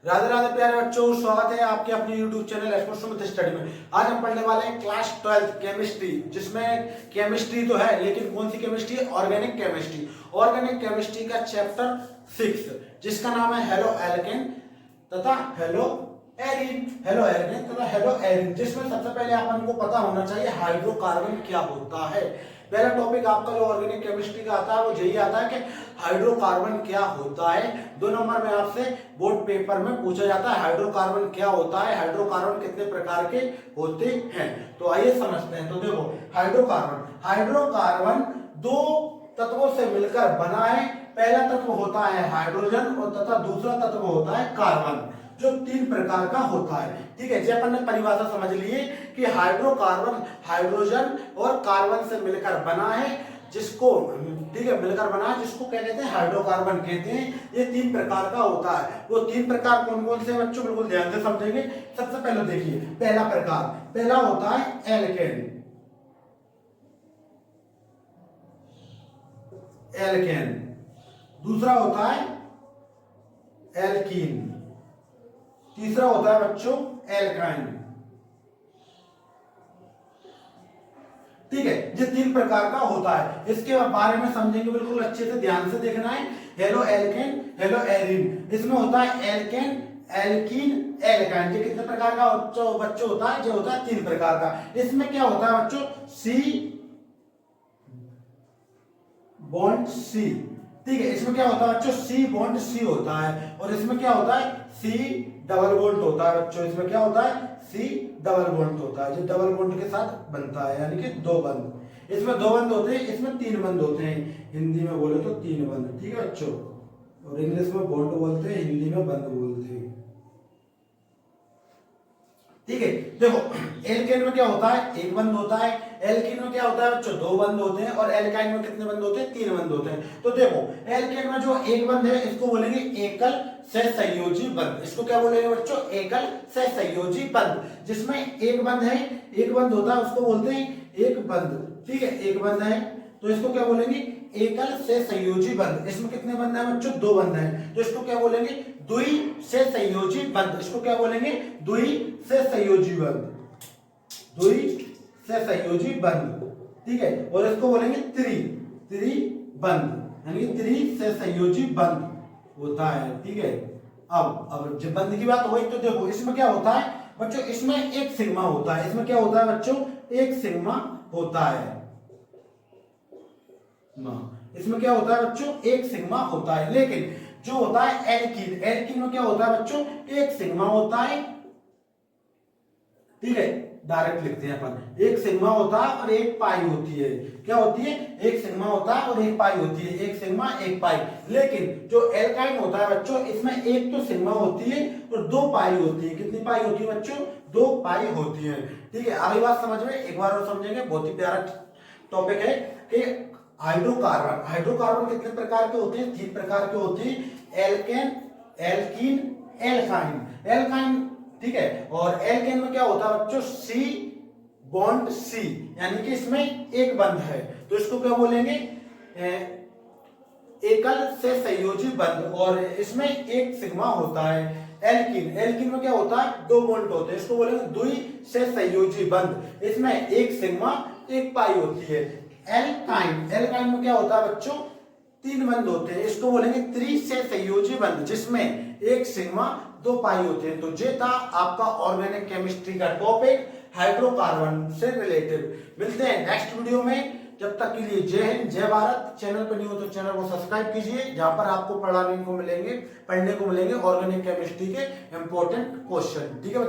राधे राधे प्यारे बच्चों, स्वागत है आपके अपने YouTube channel expert Sumit study में। आज हम पढ़ने वाले हैं क्लास 12 केमिस्ट्री, जिसमें केमिस्ट्री तो है लेकिन कौन सी chemistry? Organic chemistry. Organic chemistry का चैप्टर 6 जिसका नाम है हेलो एल्केन तथा हेलो एल्केन तथा हेलो एरिन, जिसमें सबसे पहले अपन को पता होना चाहिए हाइड्रोकार्बन क्या होता है। पहला टॉपिक आपका जो ऑर्गेनिक केमिस्ट्री का आता है वो यही आता है कि हाइड्रोकार्बन क्या होता है। 2 नंबर में आपसे बोर्ड पेपर में पूछा जाता है हाइड्रोकार्बन क्या होता है, हाइड्रोकार्बन कितने प्रकार के होते हैं। तो आइए समझते हैं। तो देखो, हाइड्रोकार्बन 2 तत्वों से मिलकर बना है। पहला तत्व होता है हाइड्रोजन और तथा दूसरा तत्व होता है कार्बन, जो 3 प्रकार का होता है। ठीक है, जब अपन ने परिभाषा समझ लिए कि हाइड्रोकार्बन हाइड्रोजन और कार्बन से मिलकर बना है, जिसको ठीक है मिलकर बना है, जिसको क्या कहते हैं? हाइड्रोकार्बन कहते हैं। ये 3 प्रकार का होता है। वो 3 प्रकार कौन कौन से बच्चों? बिल्कुल ध्यान से समझेंगे। सबसे पहले देखिए, पहला होता है एल्केन, दूसरा होता है एल्कीन, तीसरा होता है बच्चों एल्काइन। ठीक है, ये 3 प्रकार का होता है। इसके बारे में समझेंगे, बिल्कुल अच्छे से ध्यान से देखना है। हेलो एल्केन, हेलो एरिन, इसमें होता है एल्केन, एल्कीन, एल्काइन। ये कितने प्रकार का बच्चों होता है? ये होता है 3 प्रकार का। इसमें क्या होता है बच्चों? सी बॉन्ड सी। ठीक है, इसमें क्या होता है बच्चों? सी बॉन्ड सी होता है। और इसमें क्या होता है? सी डबल बॉन्ड होता है बच्चों। इसमें क्या होता है? सी डबल बॉन्ड होता है, जो डबल बॉन्ड के साथ बनता है, यानी कि 2 बंद। इसमें 2 बंद होते हैं, इसमें 3 बंद होते हैं। हिंदी में बोले तो 3 बंद। ठीक है बच्चों, और इंग्लिश में बॉन्ड बोलते हैं, हिंदी में बंद बोलते हैं। ठीक है, देखो एल्केन में क्या होता है? 1 बंद होता है। एल्कीन में क्या होता है बच्चों? 2 बंद होते हैं। और एल्काइन में कितने बंद होते हैं? 3 बंद होते हैं। तो देखो, एल्केन में जो 1 बंद है इसको बोलेंगे एकल सहसंयोजी बंध। इसको क्या बोलेंगे बच्चों? एकल सहसंयोजी बंध। जिसमें 1 बंद है, 1 बंद होता है, उसको बोलते हैं एक बंद। ठीक है, 1 बंद है तो इसको क्या बोलेंगे? एकल सहसंयोजी बंध। इसमें कितने बंद है बच्चों? 2 बंद है, तो इसको क्या बोलेंगे? द्वि सहसंयोजी बंध। इसको क्या बोलेंगे? द्वि सहसंयोजी बंध, द्वि सहसंयोजी बंध। ठीक है, और इसको बोलेंगे त्रिबंध, यानी त्रि सहसंयोजी बंध होता है। ठीक है, अब जब बंध की बात हो गई तो देखो इसमें क्या होता है बच्चों? इसमें एक सिग्मा होता है। इसमें क्या होता है बच्चों? एक सिग्मा होता है। इसमें क्या होता है बच्चों? एक सिग्मा होता है। लेकिन जो होता है एल्कीन में क्या होता है बच्चों? एक सिग्मा होता है। ठीक है, डायरेक्ट लिखते हैं अपन। एक सिग्मा होता है और एक पाई होती है। क्या होती है? एक सिग्मा होता है और एक पाई होती है। एक सिग्मा एक पाई। लेकिन जो एल्काइन होता है बच्चों, इसमें एक तो सिग्मा होती है और 2 पाई होती है। कितनी पाई होती है बच्चों? 2 पाई होती है। ठीक है, आगे बात समझ में एक बार और समझेंगे। बहुत ही प्यारा टॉपिक है कि हाइड्रोकार्बन कितने प्रकार के होते हैं? 3 प्रकार के होते हैं, एल्केन, एल्कीन, एल्काइन। ठीक है, और एल्केन में क्या होता है बच्चों? सी बॉन्ड सी, यानी कि इसमें एक बंध है, तो इसको क्या बोलेंगे? एकल से संयोजी बंध। और इसमें एक सिग्मा होता है। एल्कीन में क्या होता है? 2 बॉन्ड होते हैं, इसको बोलेंगे द्वि से संयोजी बंध। इसमें एक सिग्मा एक पाई होती है। एल्काइन में क्या होता है बच्चों? 3 बंद होते हैं, इसको बोलेंगे त्रि से संयोजी बंध, जिसमें एक सिग्मा 2 पाई होते हैं। तो ये था आपका ऑर्गेनिक केमिस्ट्री का टॉपिक हाइड्रोकार्बन से रिलेटेड। मिलते हैं नेक्स्ट वीडियो में। जब तक के लिए जय हिंद, जय भारत। चैनल पर नहीं हो तो चैनल को सब्सक्राइब कीजिए, जहां पर आपको पढ़ने को मिलेंगे ऑर्गेनिक केमिस्ट्री के इंपॉर्टेंट क्वेश्चन। ठीक है।